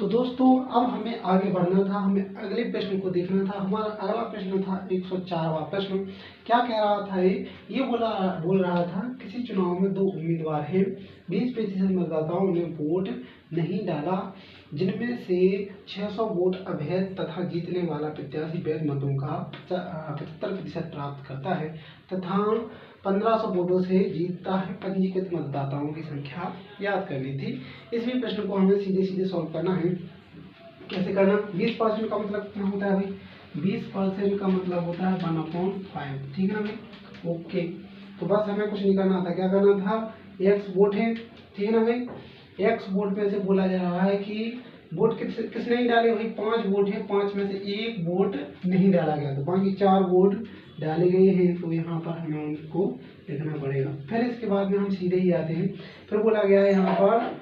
तो दोस्तों अब हमें आगे बढ़ना था, हमें अगले प्रश्न को देखना था। हमारा अगला प्रश्न था 104वां प्रश्न। क्या कह रहा था ये बोल रहा था किसी चुनाव में दो उम्मीदवार हैं, 20% मतदाताओं ने वोट नहीं डाला, जिनमें से 600 वोट अवैध तथा जीतने वाला प्रत्याशी वैध मतों का 75% प्राप्त करता है तथा 1500 वोटों से जीतता है। पंजीकृत मतदाताओं की संख्या याद करनी थी। इसी प्रश्न को हमें सीधे सीधे सॉल्व करना है। कैसे करना? 20% का मतलब कितना होता है भाई? 20% का मतलब होता है 1/5। ठीक है ना भाई? ओके, तो बस हमें कुछ नहीं करना था। क्या करना था? x वोट है, ठीक है ना भाई? x वोट में से बोला जा रहा है कि वोट किसने नहीं डाले भाई? 5 वोट है, 5 में से 1 वोट नहीं डाला गया, तो बाकी 4 वोट डाले गए हैं। तो यहाँ पर हमें उनको लिखना पड़ेगा। फिर इसके बाद में हम सीधे ही आते हैं। फिर बोला गया है यहाँ पर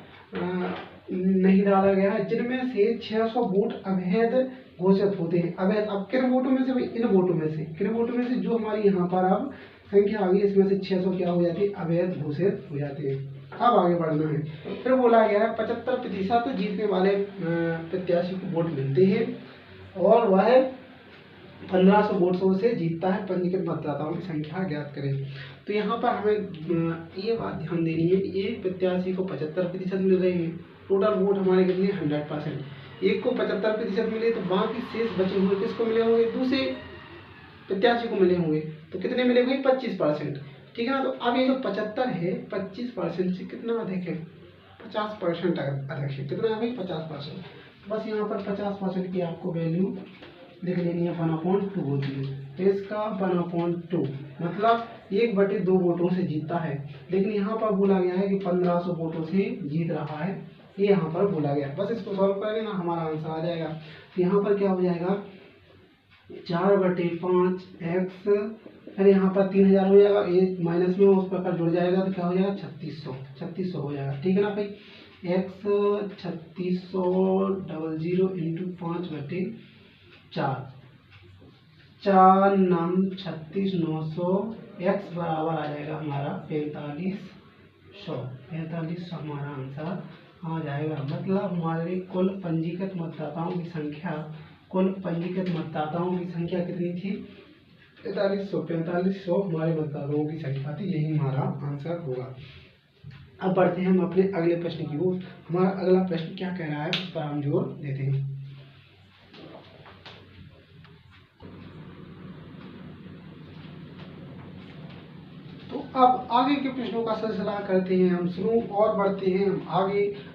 नहीं डाला गया है, जिनमें से 600 वोट अवैध घोषित होते हैं। अवैध अब किन वोटों में से भाई? इन वोटों में से। किन वोटों में से? जो हमारी यहाँ पर अब संख्या आ गई, इसमें से 600 क्या हो जाती है? अवैध घोषित हो जाते हैं। अब आगे बढ़ना है। फिर बोला गया है 75% जीतने वाले प्रत्याशी को वोट मिलते हैं और वह 1500 वोटों से जीतता है। पंजीकृत मतदाताओं की संख्या ज्ञात करें। तो यहाँ पर हमें ये बात ध्यान देनी है कि एक प्रत्याशी को 75% मिल रहे हैं। टोटल वोट हमारे कितने? 100%। एक को 75% मिले तो बाकी शेष बचे हुए किसको मिले होंगे? दूसरे प्रत्याशी को मिले होंगे। तो कितने मिले भाई? 25%। ठीक है ना? तो अब ये जो 75 है, 25% से कितना अधिक है? 50% अधिक है। कितना है भाई? 50%। बस यहाँ पर 50% की आपको वैल्यू लिख लेनी है। 1/2 होती है, तो इसका 1/2 मतलब 1/2 वोटों से जीतता है। लेकिन यहाँ पर बोला गया है कि 1500 वोटों से जीत रहा है, ये यहाँ पर बोला गया। बस इसको सॉल्व करेंगे ना, हमारा आंसर आ जाएगा। तो यहाँ पर क्या हो जाएगा? 4/5 x, फिर यहाँ पर 3000 हो जाएगा, ये माइनस में उस प्रकार जुड़ जाएगा तो क्या हो जाएगा? 3600 हो जाएगा। ठीक है ना भाई? x 3600 इंटू 5/4, 4 9 36,900, x बराबर आ जाएगा हमारा 4500। 4500 हमारा आंसर आ जाएगा। मतलब हमारे कुल पंजीकृत मतदाताओं की संख्या कितनी थी? 4500। 4500 हमारे मतदाताओं की संख्या थी। यही हमारा आंसर होगा। अब बढ़ते हैं हम अपने अगले प्रश्न की ओर। हमारा अगला प्रश्न क्या कह रहा है उस पर हम जोर देते हैं। तो अब आगे के प्रश्नों का सिलसिला करते हैं हम शुरू और बढ़ते हैं हम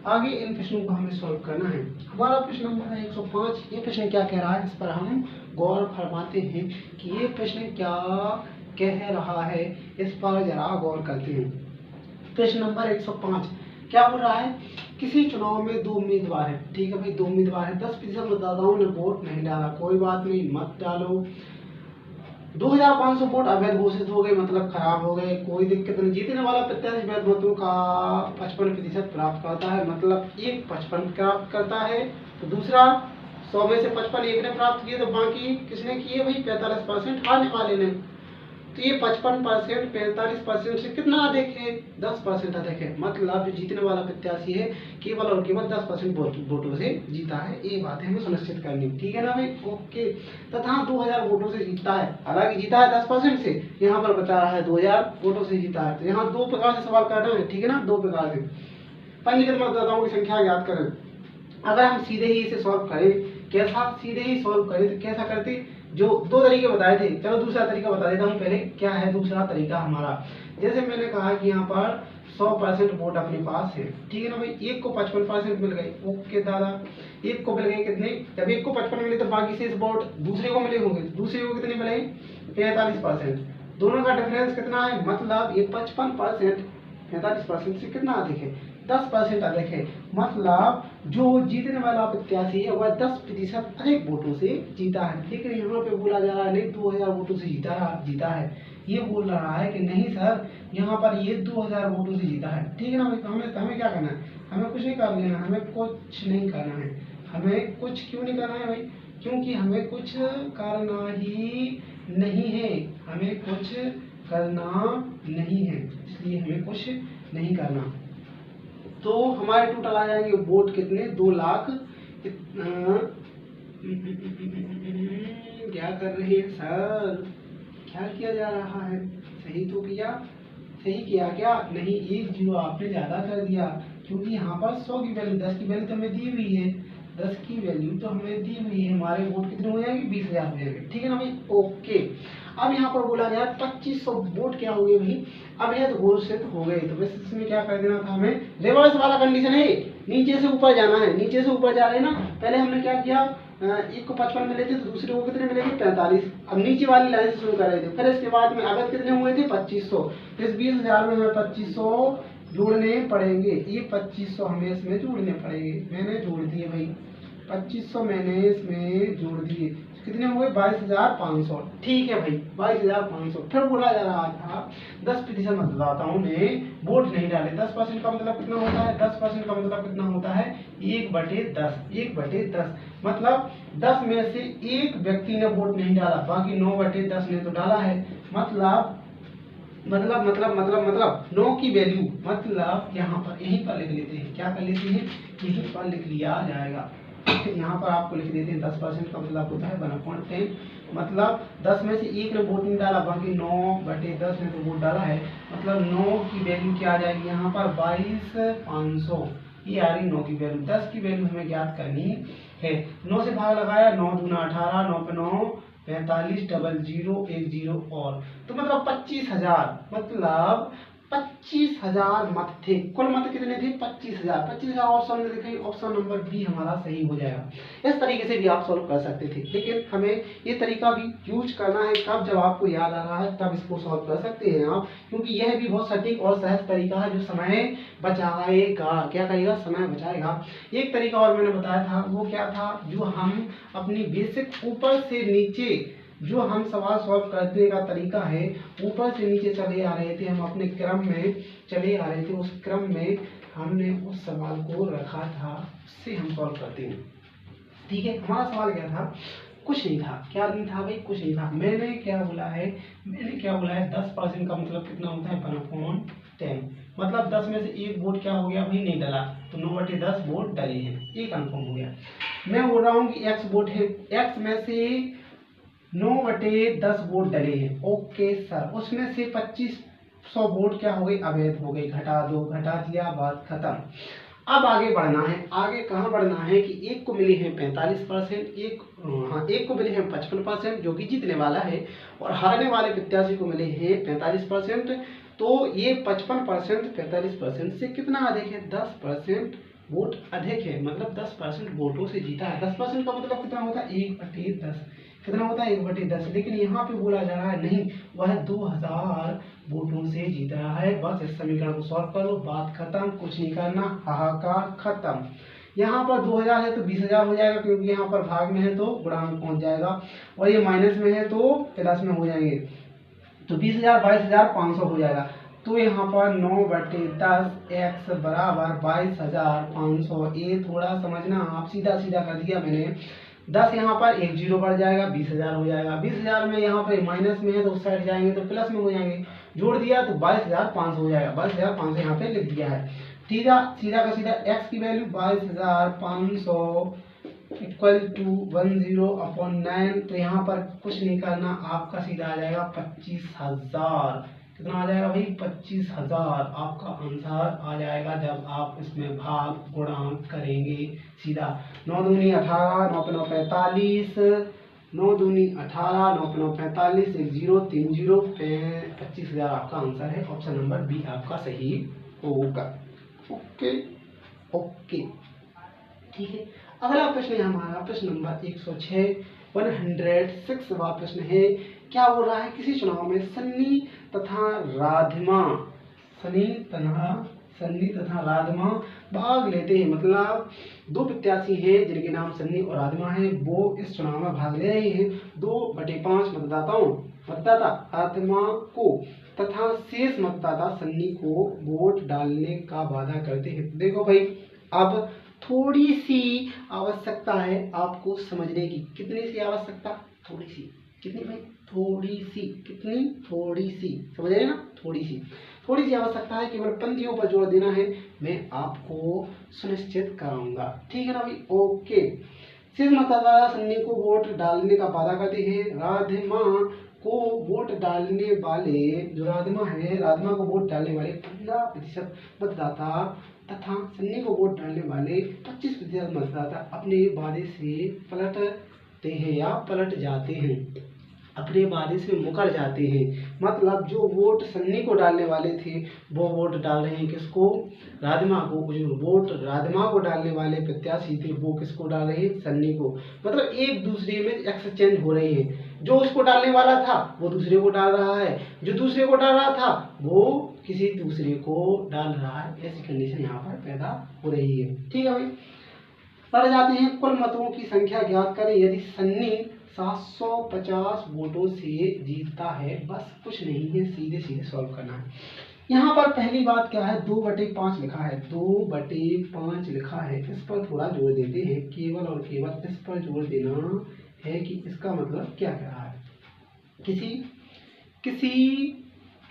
आगे इन प्रश्नों को हमें सॉल्व करना है। हमारा प्रश्न नंबर है 105। ये प्रश्न क्या कह रहा है, इस पर हम गौर फरमाते हैं कि ये प्रश्न क्या कह रहा है, इस पर जरा गौर करते हैं। प्रश्न नंबर 105 क्या बोल रहा है? किसी चुनाव में दो उम्मीदवार है। ठीक है भाई? दो उम्मीदवार है, 10% मतदाताओं ने वोट नहीं डाला। कोई बात नहीं, मत डालो। 2500 वोट अवैध घोषित हो गए, मतलब खराब हो गए, कोई दिक्कत नहीं। जीतने वाला प्रत्याशी वैध मतों का 55% प्राप्त करता है, मतलब एक 55 प्राप्त करता है। तो दूसरा 100 में से 55 एक ने प्राप्त किए, तो बाकी किसने किए भाई? 45% हारने वाले ने। तो ये 55% 45% से कितना अधिक है? 10% अधिक है। मतलब जो जीतने वाला प्रत्याशी है केवल और केवल 10% वोटों से जीता है। ये बात है हमें सुनिश्चित करनी। ठीक है ना भाई? ओके। तथा 2000 वोटों से जीतता है। हालांकि जीता है 10% से, यहाँ पर बता रहा है 2000 वोटों से जीता है। तो यहाँ दो प्रकार से सवाल करना है। ठीक है ना? दो प्रकार से। पंजीकृत मतदाताओं की संख्या ज्ञात करें। अगर हम सीधे ही इसे सॉल्व करें, कैसा? सीधे ही सॉल्व करें तो कैसा करते? जो दो तरीके बताए थे, चलो दूसरा तरीका बता देता हूँ पहले। क्या है दूसरा तरीका हमारा? जैसे मैंने कहा कि यहाँ पर 100% वोट अपने पास है। ठीक है ना भाई? एक को 55% मिल गए। ओके दादा, एक को मिल गए कितने? जब एक को 55 मिले तो बाकी शेष वोट दूसरे को मिले होंगे। दूसरे को कितने मिले? 45%। दोनों का डिफरेंस कितना है? मतलब ये 55% 45% से कितना अधिक है? 10% अधिक है। मतलब जो जीतने वाला प्रत्याशी है वह 10% अधिक वोटों से जीता है। लेकिन यहाँ पे बोला जा रहा है नहीं 2000 वोटों से जीता है। ये बोल रहा है कि नहीं सर, यहाँ पर ये 2000 वोटों से जीता है। ठीक है ना भाई? हमें क्या करना है? हमें कुछ नहीं कर लेना, हमें कुछ नहीं करना है। हमें कुछ क्यों नहीं करना है भाई? क्योंकि हमें कुछ करना ही नहीं है। हमें कुछ करना नहीं है, इसलिए हमें कुछ नहीं करना। तो हमारे टोटल आ जाएंगे वोट कितने? इतना क्या कर रहे हैं सर, क्या किया जा रहा है? सही तो किया, सही किया क्या? नहीं, एक जीरो आपने ज्यादा कर दिया, क्योंकि यहाँ पर 100 की वैल्यू, 10 की वैल्यू तो हमें दी हुई है, 10 की वैल्यू तो हमें दी हुई है, हमारे वोट कितने हो जाएंगे? 20,000 हो जाएंगे, ठीक है ना भाई? ओके। अब यहाँ पर बोला गया 2500 वोट क्या हो गए भाई? अब यह घोषित हो गए, तो बस इसमें क्या कर देना था हमें? रिवर्स वाला कंडीशन है, नीचे से ऊपर जाना है, नीचे से ऊपर जा रहे हैं ना। पहले हमने क्या किया, एक को 55 मिले थे, तो दूसरे को कितने मिले थे? 45। अब नीचे वाली लाइन से शुरू कर रहे थे, फिर इसके बाद में अवैध कितने हुए थे? 2500। इस 20,000 में हमें 2500 जोड़ने पड़ेंगे, ये 2500 हमें इसमें जोड़ने पड़ेंगे। मैंने जोड़ दिए भाई, 2500 मैंने इसमें जोड़ दिए, कितने हुए? 22,500। ठीक है भाई, 22,500। फिर बोला जा रहा था 10% मतदाताओं ने वोट नहीं डाले। 10% का मतलब कितना होता है? 10% का मतलब कितना होता है? 1/10। 1/10 मतलब 10 में से एक व्यक्ति ने वोट नहीं डाला, बाकी 9/10 ने तो डाला है। मतलब 9 की वैल्यू, मतलब यहाँ पर यहीं पर लिख लेते हैं, क्या कर लेते हैं? यहीं पर लिख लिया जाएगा। यहाँ पर आपको लिख देते हैं 10% का मतलब होता है 1/10, मतलब 10 में से एक ने वोट नहीं डाला, बाकी 9/10 ने तो वोट डाला है, मतलब 9 की वैल्यू क्या आ जाएगी यहाँ पर? 22,500। ये आ रही 9 की वैल्यू। 10 की वैल्यू हमें ज्ञात करनी है। 9 से भाग लगाया, 9 दूना 18, 9 पे 9 45, डबल 0 1 0 और, तो मतलब 25,000, मतलब 25,000 मत थे। कुल मत कितने थे? 25,000। 25,000 ऑप्शन में देखें, ऑप्शन नंबर बी हमारा सही हो जाएगा। इस तरीके से भी आप सॉल्व कर सकते थे, लेकिन हमें ये तरीका भी यूज करना है कब? जब आपको याद आ रहा है तब इसको सॉल्व कर सकते हैं आप, क्योंकि यह भी बहुत सटीक और सहज तरीका है जो समय बचाएगा। क्या करेगा? समय बचाएगा। एक तरीका और मैंने बताया था, वो क्या था? जो हम अपनी बेसिक ऊपर से नीचे जो हम सवाल सॉल्व करने का तरीका है, ऊपर से नीचे चले आ रहे थे, हम अपने क्रम में चले आ रहे थे, उस क्रम में हमने उस सवाल को रखा था, उससे हम सॉल्व करते हैं। ठीक है, हमारा सवाल क्या था? कुछ नहीं था। क्या नहीं था भाई? कुछ नहीं था। मैंने क्या बोला है? 10% का मतलब कितना होता है? 1/10। मतलब 10 में से एक वोट क्या हो गया भाई? नहीं डाला, तो 9/10 वोट डले हैं, ये कंफर्म हो गया। मैं बोल रहा हूँ कि x वोट है, x में से 9/10 वोट डले हैं। ओके सर, उसमें से 2500 वोट क्या हो गए? अवैध हो गए। घटा दो, घटा दिया, बात खत्म। अब आगे बढ़ना है। आगे कहाँ बढ़ना है कि एक को मिले हैं 45%, एक को मिले हैं 55%, जो कि जीतने वाला है, और हारने वाले प्रत्याशी को मिले हैं 45%। तो ये 55% 45% से कितना अधिक है? 10% वोट अधिक है, मतलब 10% वोटों से जीता है। 10% का मतलब कितना होता है? 1/10। कितना होता है? 1/10। लेकिन यहाँ पे बोला जा रहा है नहीं, वह 2000 वोटों से जीत रहा है। बस इस समीकरण को सॉल्व करो, बात खत्म, कुछ नहीं करना, हाहाकार खत्म। यहाँ पर 2000 है तो 20,000 हो जाएगा, क्योंकि यहाँ पर भाग में है तो गुणा में पहुंच जाएगा, और ये माइनस में है तो प्लस में हो जाएंगे, तो 20,000 22,500 हो जाएगा। तो यहाँ पर 9/10 x बराबर 22,500। ये थोड़ा समझना, आप सीधा सीधा कर दिया मैंने। 10 यहाँ पर एक जीरो बढ़ जाएगा, 20,000 हो जाएगा। 20,000 में यहाँ पर माइनस में है तो उस साइड जाएंगे तो प्लस में हो जाएंगे, जोड़ दिया तो 22,500 हो जाएगा। 22,500 यहाँ पे लिख दिया है। सीधा सीधा का सीधा x की वैल्यू 22,500 इक्वल टू 10/9। तो यहाँ पर कुछ नहीं करना, आपका सीधा आ जाएगा 25,000। कितना आ जाएगा भाई? 25,000 आपका आंसर आ जाएगा जब आप इसमें भाग गुणा करेंगे। सीधा 9 दूनी 18, 9 पे 9 45, 9 दूनी 18, 9 पे 9 45, 1 0 3 0, 25,000 आपका आंसर है। ऑप्शन नंबर बी आपका सही होगा। ओके ओके, ठीक है। अगला प्रश्न है हमारा प्रश्न नंबर 106, 106वां प्रश्न है। क्या बोल रहा है? किसी चुनाव में सन्नी तथा राधमा भाग लेते हैं, मतलब दो प्रत्याशी हैं जिनके नाम सन्नी और राधमा हैं, वो इस चुनाव में भाग ले रहे हैं। 2/5 मतदाता राधमा को तथा शेष मतदाता सन्नी को वोट डालने का वादा करते हैं। देखो भाई, अब थोड़ी सी आवश्यकता है आपको समझने की। कितनी सी आवश्यकता? थोड़ी सी। कितनी भाई? थोड़ी सी। कितनी? थोड़ी सी। समझ रहे ना? थोड़ी सी। थोड़ी सी आवश्यकता है, केवल पंक्तियों पर जोर देना है, मैं आपको सुनिश्चित कराऊंगा। ठीक है ना भाई, ओके। शेष मतदाता सन्नी को वोट डालने का वादा करते हैं। राधिमा को वोट डालने वाले, जो राधिमा है, राधिमा को वोट डालने वाले 15% मतदाता तथा सन्नी को वोट डालने वाले 25% मतदाता अपने वादे से पलटते हैं या पलट जाते हैं, अपने वादे से मुकर जाते हैं। मतलब जो वोट सन्नी को डालने वाले थे वो वोट डाल रहे हैं किसको? राधिमा को। जो वोट राधिमा को डालने वाले प्रत्याशी थे वो किसको डाल रहे हैं? सन्नी को। मतलब एक दूसरे में एक्सचेंज हो रही है, जो उसको डालने वाला था वो दूसरे को डाल रहा है, जो दूसरे को डाल रहा था वो किसी दूसरे को डाल रहा है। ऐसी कंडीशन यहाँ पर पैदा हो रही है। ठीक है भाई, बढ़ जाते हैं। कुल मतों की संख्या ज्ञात करें। यदि सन्नी 750 वोटों से जीतता है, बस कुछ नहीं है, सीधे सीधे सॉल्व करना है। यहाँ पर पहली बात क्या है, 2/5 लिखा है, 2/5 लिखा है। इस पर थोड़ा जोर देते हैं, केवल और केवल इस पर जोर देना है कि इसका मतलब क्या कह रहा है। किसी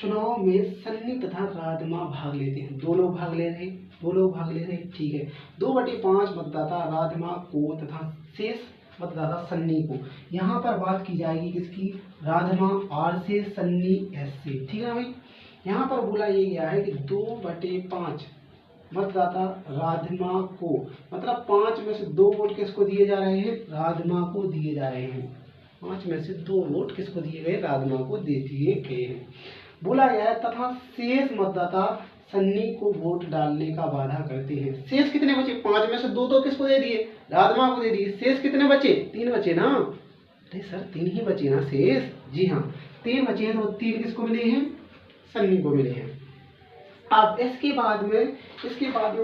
चुनाव में सन्नी तथा राधिमा भाग लेते हैं, दो लोग भाग ले रहे, ठीक है। 2/5 मतदाता राधिमा को तथा शेष मतदाता सन्नी को। यहाँ पर बात की जाएगी किसकी? राधिमा आर से, सन्नी एस से। ठीक है भाई, यहाँ पर बोला ये गया है कि 2/5 मतदाता राधिमा को, मतलब 5 में से 2 वोट किसको दिए जा रहे हैं? राधिमा को दिए जा रहे हैं। 5 में से 2 वोट किसको दिए गए? राधिमा को दे दिए गए हैं। बोला गया है तथा शेष मतदाता सन्नी को वोट डालने का वादा करते हैं। शेष कितने बचे? 5 में से 2 तो किसको दे दिए? राधिमा को दे दिए। शेष कितने बचे? 3 बचे ना? अरे सर 3 ही बचे ना शेष? जी हाँ, 3 बचे हैं, तो 3 किसको मिले हैं? सन्नी को मिले हैं। अब इसके बाद में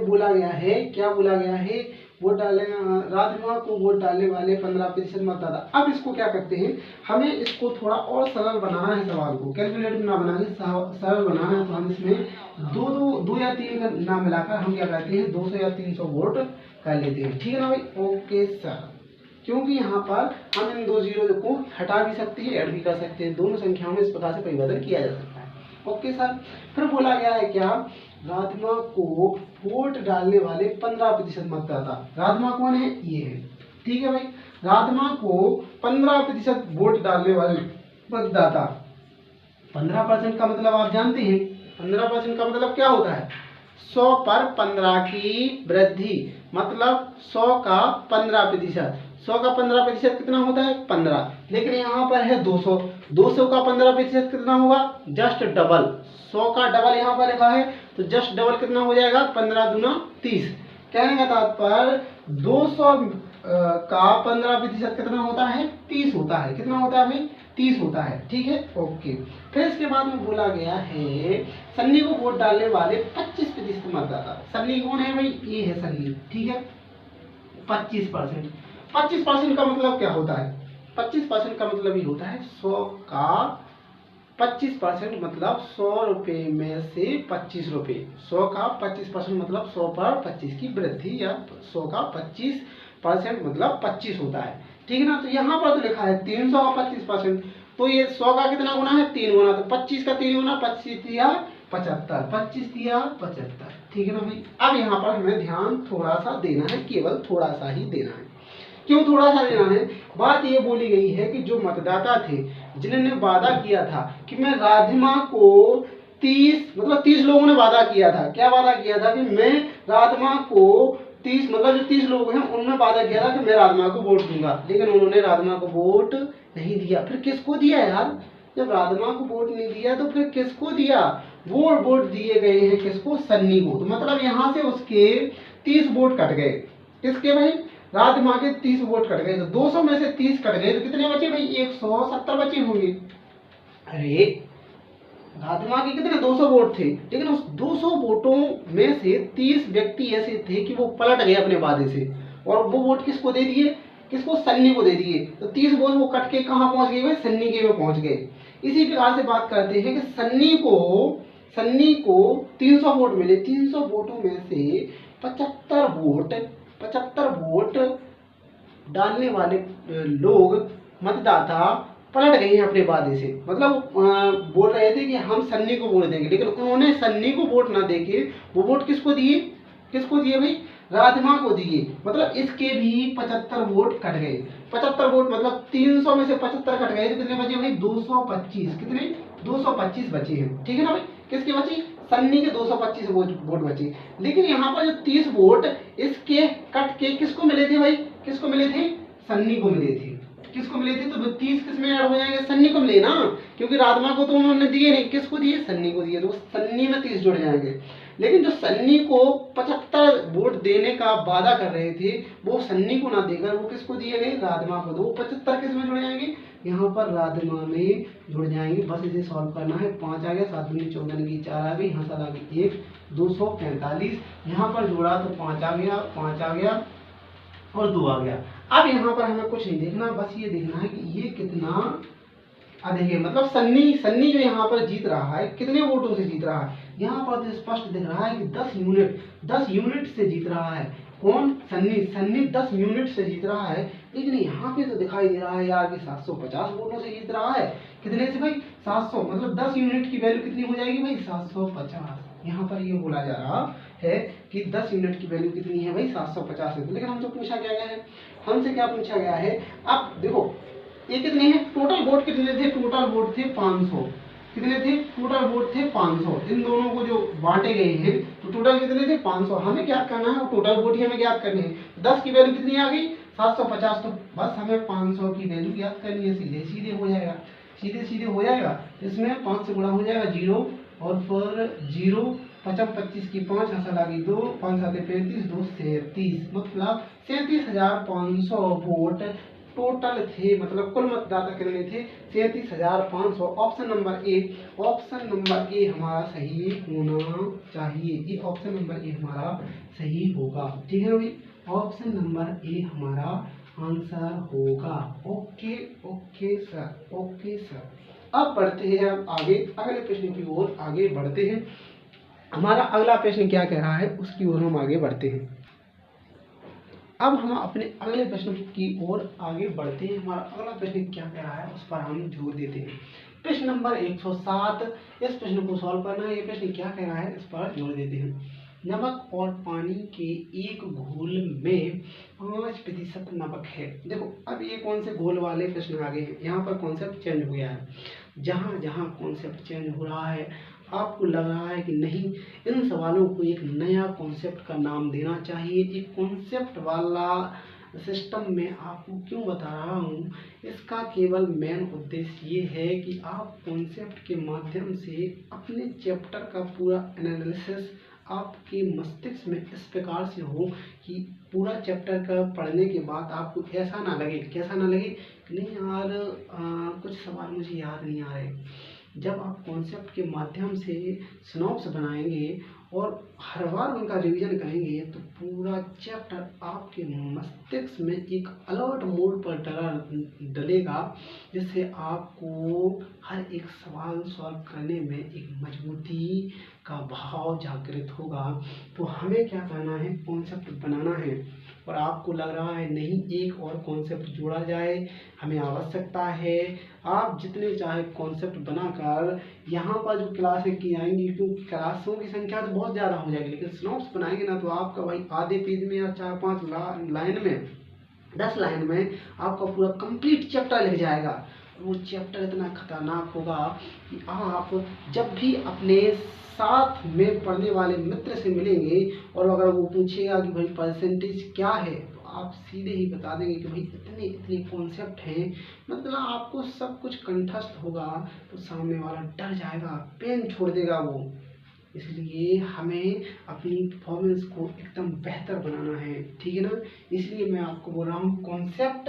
बोला गया है, क्या बोला गया है? वोट डालने, राधिमा को वोट डालने वाले 15% मतदाता। अब इसको क्या करते हैं, हमें इसको थोड़ा और सरल बनाना है, सवाल को कैलकुलेटर ना बना के सरल बनाना है। तो हम इसमें दो या 3 का नाम मिलाकर हम क्या करते हैं, 200 या 300 वोट कर लेते हैं। ठीक है ना भाई, ओके सर। क्योंकि यहाँ पर हम इन 2 जीरो को हटा भी सकते हैं, ऐड भी कर सकते हैं, दोनों संख्याओं में इस प्रकार से परिवर्तन किया जा सकता है। Okay sir. फिर बोला गया है क्या? राधिमा को वोट डालने वाले 15% मतदाता। राधिमा कौन है? ये है। ठीक है भाई, राधिमा को 15% वोट डालने वाले मतदाता। 15% का मतलब आप जानते हैं, 15% का मतलब क्या होता है? 100 पर 15 की वृद्धि, मतलब 100 का 15%। 100 का 15% कितना होता है? 15। लेकिन यहाँ पर है 200, 200 का 15% कितना होगा? Just double. 100 का डबल यहाँ पर लिखा है, तो जस्ट डबल कितना हो जाएगा? 15 दूना 30। कहने का तात्पर्य 200 का 15% कितना होता है? 30 होता है। कितना होता है भाई? 30 होता है। ठीक है, ओके। फिर इसके बाद में बोला गया है सन्नी को वोट डालने वाले 25% मतदाता। सन्नी कौन है भाई? ये है सन्नी। ठीक है, 25%। 25% का मतलब क्या होता है? 25% का मतलब ये होता है 100 का 25% मतलब 100 रुपये में से 25 रुपये। 100 का 25% मतलब 100 पर 25 की वृद्धि, या 100 का 25% मतलब 25 होता है। ठीक है ना? तो यहाँ पर तो लिखा है 300 का 25%, तो ये 100 का कितना गुना है? 3 गुना। तो 25 का 3 गुना, 25 दिया 75, 25 दिया 75। ठीक है ना भाई? अब यहाँ पर हमें ध्यान थोड़ा सा देना है, केवल थोड़ा सा ही देना है। क्यों थोड़ा सा देना है? बात ये बोली गई है कि जो मतदाता थे जिन्होंने वादा किया था कि मैं राधिमा को 30 लोगों ने वादा किया था। क्या वादा किया था? कि मैं राधिमा को 30, मतलब जो 30 लोग हैं उन्होंने वादा किया था कि मैं राधिमा को वोट दूंगा, लेकिन उन्होंने राधिमा को वोट नहीं दिया। फिर किसको दिया यार? जब राधिमा को वोट नहीं दिया तो फिर किसको दिया? वो वोट दिए गए हैं किसको? सन्नी को। तो मतलब यहाँ से उसके 30 वोट कट गए। किसके भाई? राधिमा के 30 वोट कट गए। तो 200 में से 30 कट गए तो कितने बचे भाई? 170 बचे होंगे। अरे राधिमा के कितने? 200 वोट थे, लेकिन उस 200 वोटों में से 30 व्यक्ति ऐसे थे कि वो पलट गए अपने वादे से, और वो वोट किसको दे दिए? किसको? सन्नी को दे दिए। तो 30 वोट वो कट के कहाँ पहुंच गए? सन्नी के में पहुंच गए। इसी प्रकार से बात करते हैं कि सन्नी को 300 वोट मिले। 300 वोटों में से 75 वोट डालने वाले लोग, मतदाता पलट गए हैं अपने वादे से। मतलब बोल रहे थे कि हम सन्नी को वोट देंगे, लेकिन उन्होंने सन्नी को वोट ना देके वो वोट किसको दिए, किसको दिए भाई, राजमा को दिए। मतलब इसके भी 75 वोट कट गए। 75 वोट मतलब 300 में से 75 कट गए तो कितने बचे भाई, 225। कितने, 225 बचे हैं, ठीक है ना भाई। किसके बचे, सन्नी के 225 वोट बचे। लेकिन यहाँ पर जो 30 वोट इसके कट के किसको मिले थे भाई, किसको मिले थे, सन्नी को मिले थे। किसको मिले थे, तो 30 किस में ऐड हो जाएंगे, सन्नी को मिले ना, क्योंकि राजमा को तो उन्होंने दिए नहीं, किसको दिए, सन्नी को दिए, तो सन्नी में 30 जुड़ जाएंगे। लेकिन जो सन्नी को 75 वोट देने का वादा कर रहे थे, वो सन्नी को ना देकर वो किसको दिए गए, राजमा को। तो वो 75 किस में जुड़ जाएंगे, यहाँ पर राजमा में जुड़ जाएंगे। बस इसे सॉल्व करना है। 5 आ गया, 7 दूनी 14 की 4 आ गई, यहाँ साल आ गई 1, 245। यहाँ पर जोड़ा तो 5 आ गया, 5 आ गया और 2 आ गया। अब यहाँ पर हमें कुछ नहीं देखना, बस ये देखना है कि ये कितना अधिक है। मतलब सन्नी सन्नी जो यहाँ पर जीत रहा है, कितने वोटों से जीत रहा है, यहाँ पर तो स्पष्ट दिख रहा है कि 10 यूनिट से जीत रहा है। कौन, सन्नी, सन्नी 10 यूनिट से जीत रहा है। लेकिन यहाँ पे तो दिखाई दे रहा है यार कि 750 वोटों से जीत रहा है। कितने से भाई, 700। मतलब 10 यूनिट की वैल्यू कितनी हो जाएगी भाई, 750। यहाँ पर ये बोला जा रहा है कि 10 यूनिट की वैल्यू कितनी है भाई, 750 है। लेकिन हमसे पूछा क्या गया है, हमसे क्या पूछा गया है, अब देखो ये कितने हैं, टोटल वोट कितने थे, टोटल वोट थे 500। कितने थे, टोटल वोट थे 500। इन दोनों को जो बांटे गए हैं तो टोटल कितने थे, 500। हमें क्या करना है, टोटल वोट ही हमें ज्ञात करनी है। 10 की वैल्यू कितनी आ गई, 750। तो बस हमें 500 की वैल्यू ज्ञात करनी है, सीधे सीधे हो जाएगा, सीधे सीधे हो जाएगा। इसमें 5 से गुणा हो जाएगा 0, और फिर 0, 25 की 5, हंसल आ गई 2, 5 7 35, 2 37। मतलब 37,500 वोट टोटल थे। मतलब कुल मतदाता कितने थे, 37,500। Option number A, option number A हमारा सही होना चाहिए। ये ऑप्शन नंबर ए हमारा सही होगा, ठीक है ना भाई। ऑप्शन नंबर ए हमारा आंसर होगा। Okay okay sir, okay sir. अब बढ़ते हैं हम आगे, अगले प्रश्न की ओर आगे बढ़ते हैं। हमारा अगला प्रश्न क्या कह रहा है, उसकी ओर हम आगे बढ़ते हैं। अब हम अपने अगले प्रश्न की ओर आगे बढ़ते हैं। हमारा अगला प्रश्न क्या कह रहा है उस पर हम जोर देते हैं। प्रश्न नंबर 107, इस प्रश्न को सॉल्व करना है। ये प्रश्न क्या कह रहा है इस पर जोर देते हैं। नमक और पानी के एक घोल में 5% नमक है। देखो अब ये कौन से घोल वाले प्रश्न आ गए हैं, यहाँ पर कॉन्सेप्ट चेंज हो गया है। जहाँ जहाँ कॉन्सेप्ट चेंज हो रहा है, आपको लग रहा है कि नहीं, इन सवालों को एक नया कॉन्सेप्ट का नाम देना चाहिए। एक कॉन्सेप्ट वाला सिस्टम में आपको क्यों बता रहा हूँ, इसका केवल मेन उद्देश्य ये है कि आप कॉन्सेप्ट के माध्यम से अपने चैप्टर का पूरा एनालिसिस आपके मस्तिष्क में इस प्रकार से हो कि पूरा चैप्टर का पढ़ने के बाद आपको ऐसा ना लगे, कैसा ना लगे, नहीं यार कुछ सवाल मुझे याद नहीं आ रहे। जब आप कॉन्सेप्ट के माध्यम से सिनॉप्स बनाएंगे और हर बार उनका रिवीजन करेंगे तो पूरा चैप्टर आपके मस्तिष्क में एक अलर्ट मोड पर डलेगा, जिससे आपको हर एक सवाल सॉल्व करने में एक मजबूती का भाव जागृत होगा। तो हमें क्या करना है, कॉन्सेप्ट बनाना है। और आपको लग रहा है नहीं, एक और कॉन्सेप्ट जोड़ा जाए, हमें आवश्यकता है। आप जितने चाहे कॉन्सेप्ट बनाकर यहाँ पर जो क्लासें की जाएंगी, क्योंकि क्लासों की संख्या तो बहुत ज़्यादा हो जाएगी, लेकिन स्नॉप्स बनाएंगे ना तो आपका भाई आधे पेज में या 4-5 लाइन में, 10 लाइन में आपका पूरा कंप्लीट चैप्टर लिख जाएगा। वो चैप्टर इतना खतरनाक होगा कि आप जब भी अपने साथ में पढ़ने वाले मित्र से मिलेंगे और अगर वो पूछेगा कि भाई परसेंटेज क्या है, तो आप सीधे ही बता देंगे कि भाई इतने इतने कॉन्सेप्ट हैं। मतलब आपको सब कुछ कंठस्थ होगा, तो सामने वाला डर जाएगा, पेन छोड़ देगा वो। इसलिए हमें अपनी परफॉर्मेंस को एकदम बेहतर बनाना है, ठीक है ना। इसलिए मैं आपको बोल रहा हूँ, कॉन्सेप्ट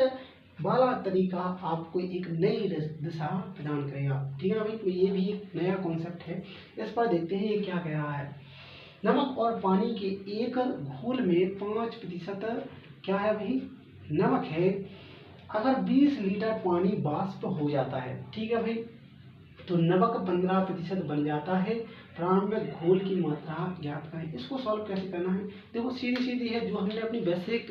वाला तरीका आपको एक नई दिशा प्रदान करेगा, ठीक है ना भाई। तो ये भी एक नया कॉन्सेप्ट है। इस पर देखते हैं ये क्या कह रहा है। नमक और पानी के एक घोल में 5% क्या है भाई, नमक है। अगर 20 लीटर पानी वाष्प हो जाता है, ठीक है भाई, तो नमक 15% बन जाता है। प्रारंभिक घोल की मात्रा ज्ञात करें। इसको सॉल्व कैसे करना है, देखो सीधी सीधी है, जो हमने अपनी बेसिक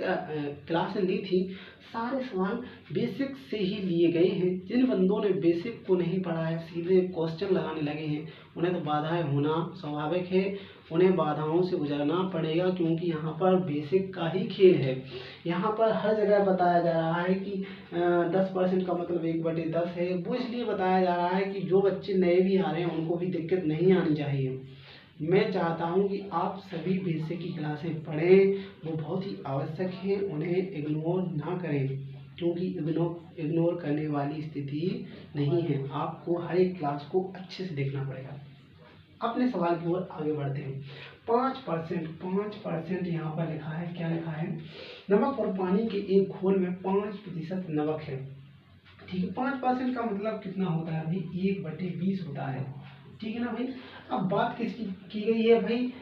क्लास में ली थी, सारे सवाल बेसिक से ही लिए गए हैं। जिन बंदों ने बेसिक को नहीं पढ़ा है, सीधे क्वेश्चन लगाने लगे हैं, उन्हें तो बाधाएं होना स्वाभाविक है, उन्हें बाधाओं से गुजरना पड़ेगा, क्योंकि यहाँ पर बेसिक का ही खेल है। यहाँ पर हर जगह बताया जा रहा है कि 10% का मतलब 1/10 है। वो इसलिए बताया जा रहा है कि जो बच्चे नए भी आ रहे हैं उनको भी दिक्कत नहीं आनी चाहिए। मैं चाहता हूँ कि आप सभी बेसिक की क्लासें पढ़ें, वो बहुत ही आवश्यक है, उन्हें इग्नोर ना करें, क्योंकि इग्नोर करने वाली स्थिति नहीं है। आपको हर एक क्लास को अच्छे से देखना पड़ेगा। अपने सवाल की ओर आगे बढ़ते हैं। 5% यहाँ पर लिखा है, क्या लिखा है, नमक और पानी के एक घोल में 5% नमक है। ठीक है, 5% का मतलब कितना होता है भाई, 1/20 होता है। ठीक है ना भाई। अब बात किसकी की गई है भाई,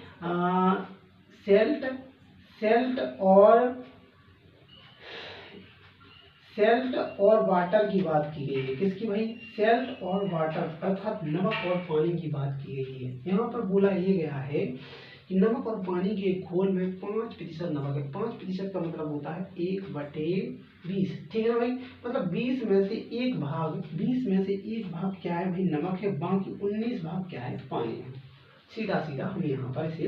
सेल्ट और वाटर की बात की गई है। किसकी भाई, सेल्ट और वाटर अर्थात नमक और पानी की बात की गई है। यहाँ पर बोला ये गया है कि नमक और पानी के घोल में 5% नमक है। 5% का मतलब होता है 1/20। ठीक है ना भाई, मतलब 20 में से एक भाग क्या है भाई, नमक है, बाकी 19 भाग क्या है, पानी है। सीधा सीधा हम यहाँ पर इसे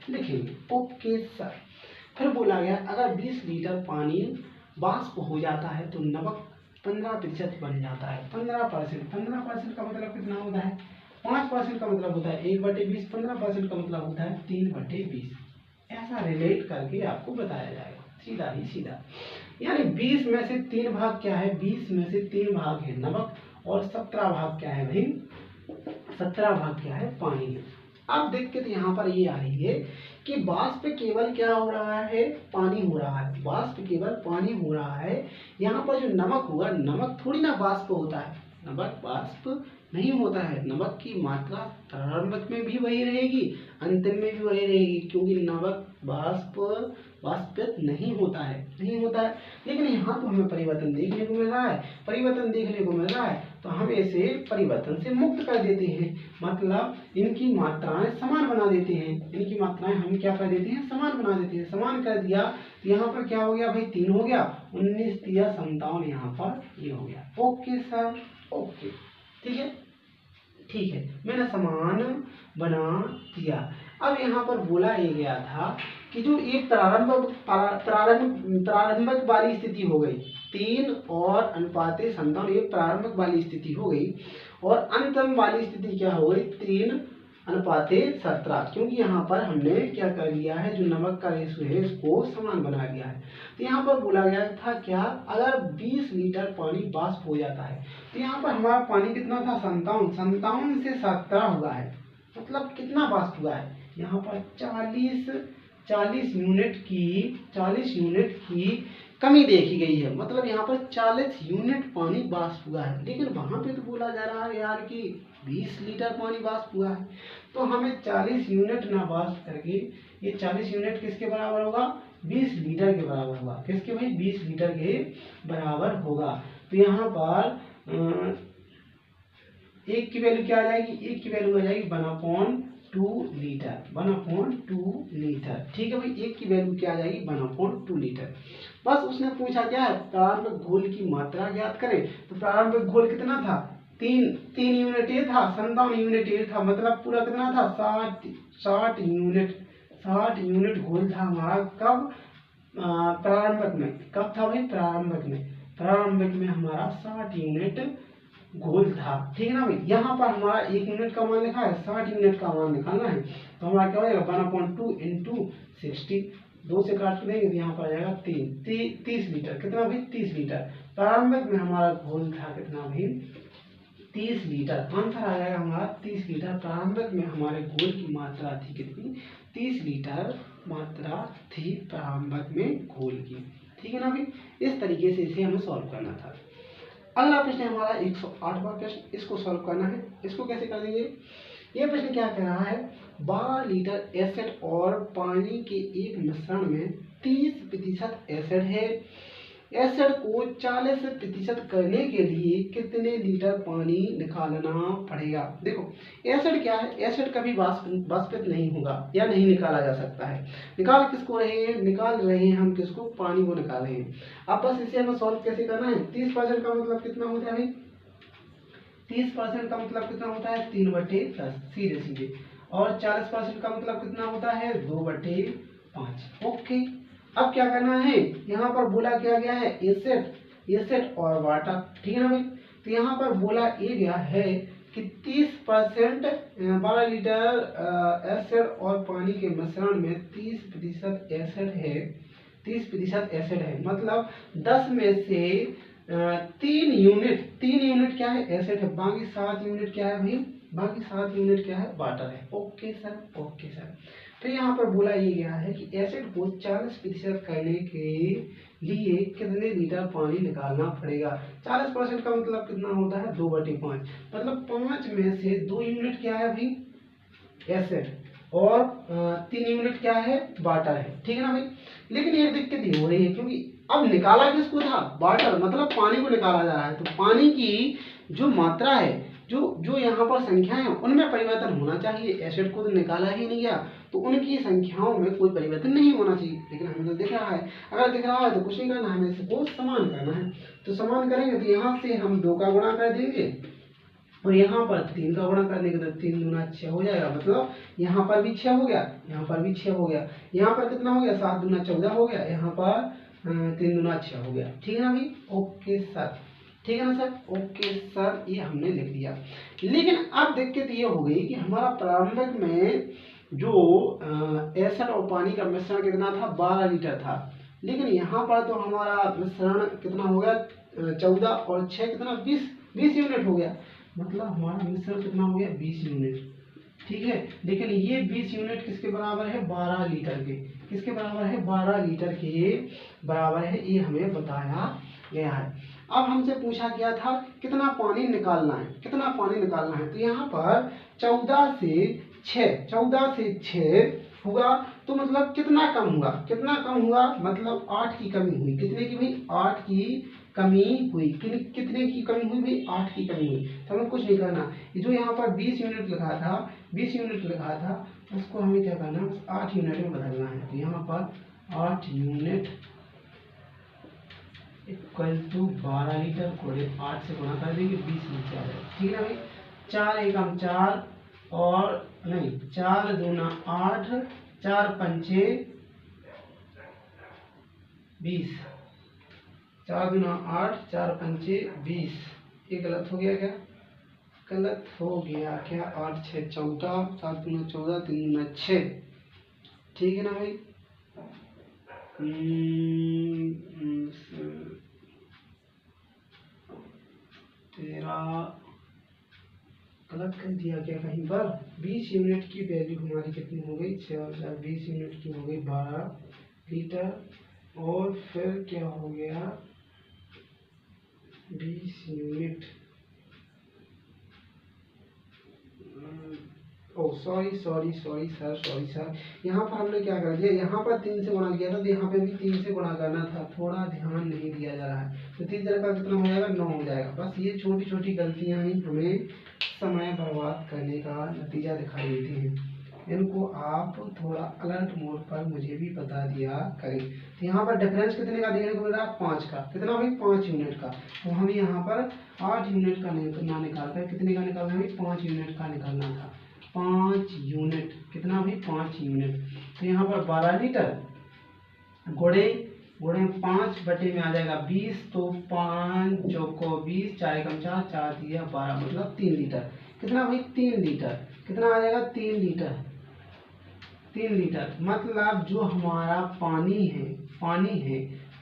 लिखेंगे। Okay sir. फिर बोला गया अगर 20 लीटर पानी वाष्प हो जाता है तो नमक 15% बन जाता है। 15% का मतलब कितना होता है, 5% का मतलब होता है 1/20, 15% का मतलब होता है 3/20। ऐसा रिलेट करके आपको बताया जाएगा, सीधा ही सीधा। यानी 20 में से 3 भाग क्या है, 20 में से 3 भाग है नमक, और 17 भाग क्या है भाई, 17 भाग क्या है, पानी है। अब दिक्कत यहाँ पर ये आ रही है कि वाष्प केवल क्या हो रहा है, पानी हो रहा है। वाष्प केवल पानी हो रहा है। यहाँ पर जो नमक हुआ, नमक थोड़ी ना वाष्प होता है, नमक वाष्प नहीं होता है। नमक की मात्रा प्रारंभिक में भी वही रहेगी, अंतिम में भी वही रहेगी, क्योंकि नमक वाष्पित नहीं होता है, लेकिन यहाँ तो हमें परिवर्तन देखने को मिल रहा है, तो हम इसे परिवर्तन से मुक्त कर देते हैं, मतलब इनकी मात्राएं समान बना देते हैं। इनकी मात्राएं हम क्या कर देते हैं, समान बना देते हैं। समान कर दिया तो यहाँ पर क्या हो गया भाई, 3 हो गया, 19 3 57, यहाँ पर ये हो गया। ओके सर, ओके, ठीक है, मैंने समान बना दिया। अब यहाँ पर बोला ये गया था कि जो एक प्रारंभिक वाली स्थिति हो गई, 3 और अनुपात 57, ये प्रारंभिक वाली स्थिति हो गई, और अंतिम वाली स्थिति क्या हो गई, 3:17, क्योंकि यहाँ पर हमने क्या कर लिया है, जो नमक का रेशो है इसको समान बना लिया है। तो यहाँ पर बोला गया था क्या, अगर 20 लीटर पानी वाष्प हो जाता है, तो यहाँ पर हमारा पानी कितना था, 57 से 17 हुआ है, मतलब कितना वाष्प हुआ है, यहाँ पर 40 यूनिट की कमी देखी गई है, मतलब यहाँ पर 40 यूनिट पानी वाष्प हुआ है। लेकिन वहां पे तो बोला जा रहा है यार कि 20 लीटर पानी वाष्प हुआ है, तो हमें 40 यूनिट ना वाष्प करके, ये 40 यूनिट किसके बराबर होगा, 20 लीटर के बराबर होगा। किसके भाई, 20 लीटर के बराबर होगा। तो यहाँ पर 1 की वैल्यू क्या आ जाएगी, 1 की वैल्यू आ जाएगी 1/2 लीटर, 1/2 लीटर। ठीक है भाई, 1 की वैल्यू क्या आ जाएगी, 1/2 लीटर। बस उसने पूछा क्या है, प्रारंभिक घोल की मात्रा ज्ञात करें। तो प्रारंभिक घोल कितना था, 3 यूनिट ये था, 57 यूनिट ये था, मतलब पूरा कितना था, 60 यूनिट घोल था हमारा। कब, प्रारंभिक में। कब था भाई, प्रारंभिक में हमारा 60 यूनिट घोल था। ठीक है ना भाई, यहाँ पर हमारा 1 यूनिट का मान लिखा है, 60 यूनिट का मान निकालना है, तो हमारा क्या हो जाएगा, 1/2 × 60, 2 से काट देंगे तो यहाँ पर आ जाएगा 30 लीटर। कितना भाई, 30 लीटर। प्रारंभिक में हमारा घोल था कितना भाई, 30 लीटर। आंसर आ जाएगा हमारा 30 लीटर। प्रारंभिक में हमारे घोल की मात्रा थी कितनी, 30 लीटर मात्रा थी प्रारंभिक में घोल की। ठीक है ना भाई, इस तरीके से इसे हमें सॉल्व करना था। अगला प्रश्न है हमारा 108वां प्रश्न, इसको सॉल्व करना है। इसको कैसे कर देंगे, ये प्रश्न क्या कह रहा है, 12 लीटर एसिड और पानी के एक मिश्रण में 30% एसिड है एसिड को 40% करने के लिए कितने लीटर पानी निकालना पड़ेगा। देखो एसिड क्या है, एसिड कभी वाष्पित नहीं होगा या नहीं निकाला जा सकता है। निकाल किसको रहे हैं, निकाल रहे हैं हम किसको, पानी को निकाल रहे हैं। अब बस इसे हमें सॉल्व कैसे करना है। 30% का मतलब कितना होता है, 30% का मतलब कितना होता है 3/10 सीधे सीधे, और 40% का मतलब कितना होता है 2/5। ओके, अब क्या करना है, यहाँ पर बोला क्या गया है एसिड, एसिड और वाटर, ठीक है ना भाई। तो यहाँ पर बोला ये गया है कि 30% 12 लीटर एसिड और पानी के मिश्रण में 30% एसिड है, 30% एसिड है, मतलब 10 में से 3 यूनिट क्या है एसिड है, बाकी 7 यूनिट क्या है भाई, बाकी 7 यूनिट क्या है वाटर है। Okay sir, okay sir. तो यहाँ पर बोला ये गया है कि एसिड को 40% करने के लिए कितने लीटर पानी निकालना पड़ेगा। 40% का मतलब कितना होता है 2/5, मतलब 5 में से 2 यूनिट क्या है भाई एसिड, और 3 यूनिट क्या है वाटर है, ठीक है ना भाई। लेकिन एक दिक्कत ये हो रही है, क्योंकि अब निकाला किसको था, वाटर, मतलब पानी को निकाला जा रहा है। तो पानी की जो मात्रा है, जो जो यहाँ पर संख्याएं हैं उनमें परिवर्तन होना चाहिए। एसिड को तो निकाला ही नहीं गया, तो उनकी संख्याओं में कोई परिवर्तन नहीं होना चाहिए। लेकिन हमें तो दिख रहा है, अगर दिख रहा है तो कुछ नहीं करना है, हमें इसको समान करना है। तो समान करेंगे तो यहाँ से हम 2 का गुणा कर देंगे, और यहाँ पर 3 का गुणा कर देंगे तो 3 दूना 6 हो जाएगा, मतलब यहाँ पर भी 6 हो गया, यहाँ पर भी 6 हो गया, यहाँ पर कितना हो गया 7 दूना 14 हो गया, यहाँ पर 3 दूना 6 हो गया, ठीक है ना भाई। ओके सर, ठीक है ना सर, ओके सर, ये हमने लिख दिया। लेकिन अब दिक्कत ये हो गई कि हमारा प्रारंभिक में जो एसिड और पानी का मिश्रण कितना था 12 लीटर था, लेकिन यहाँ पर तो हमारा मिश्रण कितना हो गया 14 और 6 कितना 20 यूनिट हो गया, मतलब हमारा मिश्रण कितना हो गया 20 यूनिट, ठीक है। लेकिन ये 20 यूनिट किसके बराबर है 12 लीटर के, किसके बराबर है 12 लीटर के बराबर है, ये हमें बताया गया है। अब हमसे पूछा गया था कितना पानी निकालना है, कितना पानी निकालना है। तो यहाँ पर 14 से 6 हुआ, तो मतलब कितना कम हुआ, कितना कम हुआ, मतलब 8 की कमी हुई, कितने की भाई 8 की कमी हुई, कितने की कमी हुई भाई 8 की कमी हुई। तो हमें कुछ नहीं करना, जो यहाँ पर 20 यूनिट लिखा था, 20 यूनिट लिखा था, उसको हमें क्या करना 8 यूनिट में बदलना है। तो यहाँ पर 8 यूनिट इक्वल टू 12 लीटर कोड़े 8 से गुणा कर देंगे 20 नीचे आ जाएगा, ठीक है ना भाई। 4 एकम 4 और नहीं 4 दूना 8, 4 पंचे 20, 4 दूना 8, 4 पंचे 20। ये गलत हो गया क्या, गलत हो गया क्या, 8 6 14, 7 दूना 14, 3 दूना 6, ठीक है ना भाई। 13 गलत कर दिया क्या कहीं पर। 20 यूनिट की वैल्यू हमारी कितनी हो गई 6 और 4 20 यूनिट की हो गई 12 लीटर, और फिर क्या हो गया 20 यूनिट, ओ सॉरी सर, यहाँ पर हमने क्या कर दिया, यहाँ पर 3 से गुणा किया था, तो यहाँ पे भी 3 से गुणा करना था, थोड़ा ध्यान नहीं दिया जा रहा है। तो 3 का कितना हो जाएगा 9 हो जाएगा। बस ये छोटी छोटी गलतियाँ ही हमें समय बर्बाद करने का नतीजा दिखाई देती हैं, इनको आप थोड़ा अलर्ट मोड पर मुझे भी बता दिया करें। तो यहाँ पर डिफरेंस कितने का देखने को मिल रहा है 5 का, कितना भाई 5 यूनिट का। तो हमें यहाँ पर 8 यूनिट का ना निकाल कर कितने का निकालना है 5 यूनिट का निकालना था, 5 यूनिट, कितना भाई 5 यूनिट। तो यहाँ पर 12 लीटर गुणे 5 बटे में आ जाएगा 20, तो 5 चौको 20, 4 एकम 4, 4 दिया 12, मतलब 3 लीटर, कितना भाई 3 लीटर, कितना आ जाएगा 3 लीटर, 3 लीटर, मतलब जो हमारा पानी है,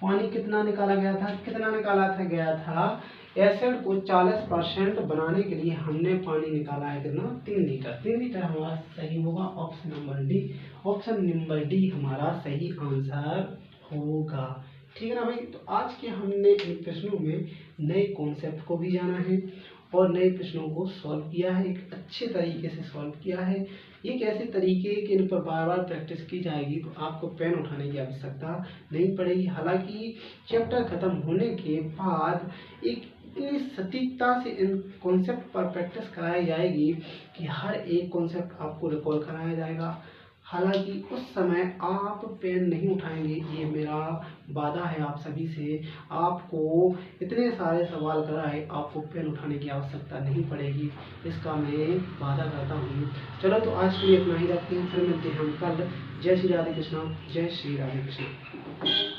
पानी कितना निकाला गया था, कितना निकाला था गया था एसिड को 40% बनाने के लिए हमने पानी निकाला है कितना 3 लीटर। 3 लीटर हमारा सही होगा, option number D, option number D हमारा सही आंसर होगा, ठीक है ना भाई। तो आज के हमने इन प्रश्नों में नए कॉन्सेप्ट को भी जाना है और नए प्रश्नों को सॉल्व किया है, एक अच्छे तरीके से सॉल्व किया है। एक ऐसे तरीके कि इन पर बार बार प्रैक्टिस की जाएगी तो आपको पेन उठाने की आवश्यकता नहीं पड़ेगी। हालांकि चैप्टर खत्म होने के बाद एक इतनी सटीकता से इन कॉन्सेप्ट पर प्रैक्टिस कराई जाएगी कि हर एक कॉन्सेप्ट आपको रिकॉल कराया जाएगा। हालांकि उस समय आप पेन नहीं उठाएंगे, ये मेरा वादा है आप सभी से। आपको इतने सारे सवाल कराए, आपको पेन उठाने की आवश्यकता नहीं पड़ेगी, इसका मैं वादा करता हूँ। चलो तो आज के लिए इतना ही रखते हैं, फिर मिलते हैं हम कल। जय श्री राधे कृष्णा, जय श्री राधे कृष्णा।